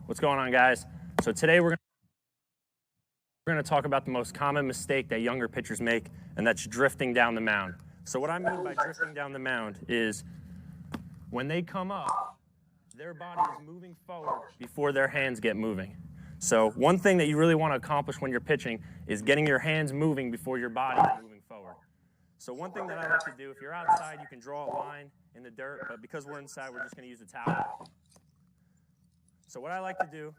What's going on, guys? So today we're going to talk about the most common mistake that younger pitchers make, and that's drifting down the mound. So what I mean by drifting down the mound is when they come up, their body is moving forward before their hands get moving. So one thing that you really want to accomplish when you're pitching is getting your hands moving before your body is moving forward. So one thing that I like to do, if you're outside, you can draw a line in the dirt, but because we're inside, we're just going to use a towel. So what I like to do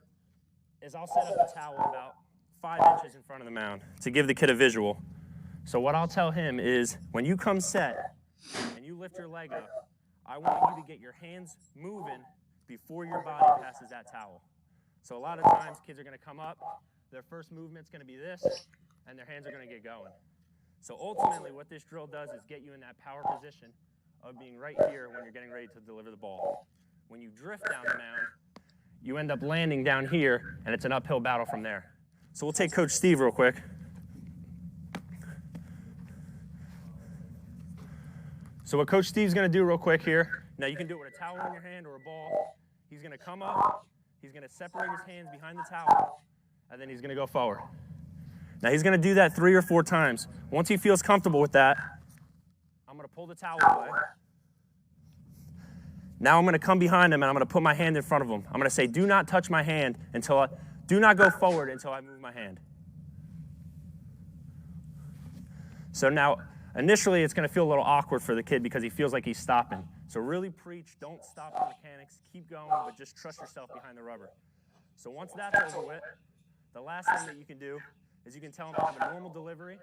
is I'll set up a towel about 5 inches in front of the mound to give the kid a visual. So what I'll tell him is when you come set and you lift your leg up, I want you to get your hands moving before your body passes that towel. So a lot of times kids are going to come up, their first movement's going to be this, and their hands are going to get going. So ultimately what this drill does is get you in that power position of being right here when you're getting ready to deliver the ball. When you drift down the mound, you end up landing down here, and it's an uphill battle from there. So we'll take Coach Steve real quick. So what Coach Steve's going to do real quick here, now you can do it with a towel in your hand or a ball. He's going to come up, he's going to separate his hands behind the towel, and then he's going to go forward. Now he's going to do that 3 or 4 times. Once he feels comfortable with that, I'm going to pull the towel away. Now I'm going to come behind him and I'm going to put my hand in front of him. I'm going to say, do not touch my hand do not go forward until I move my hand. So now, initially it's going to feel a little awkward for the kid because he feels like he's stopping. So really preach, don't stop the mechanics, keep going, but just trust yourself behind the rubber. So once that's over with, the last thing that you can do is you can tell him to have a normal delivery,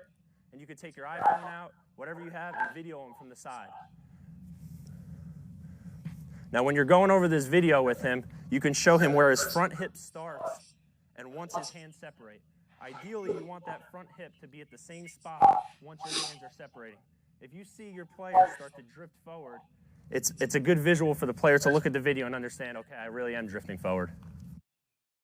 and you can take your iPhone out, whatever you have, and video him from the side. Now when you're going over this video with him, you can show him where his front hip starts and once his hands separate. Ideally, you want that front hip to be at the same spot once your hands are separating. If you see your player start to drift forward, it's a good visual for the player to look at the video and understand, okay, I really am drifting forward.